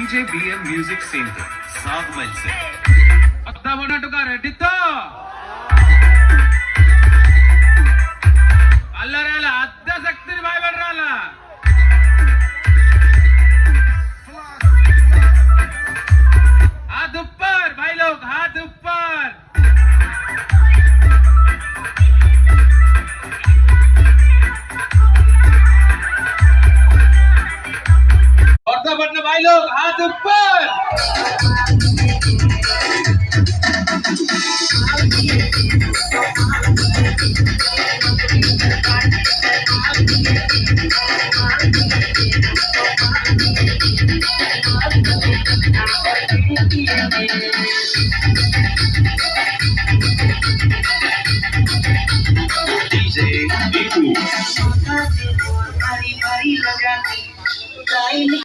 DJ BM music centre 7 mile से అద్దబొన్నట్టుగా రెడ్డితో అల్లరాల అద్ద శక్తిని భయపడరాల हाथ ऊपर भाई लोग, हाथ ऊपर। औरता बढ़ने भाई लोग, हाथ ऊपर। भारी भारी लगा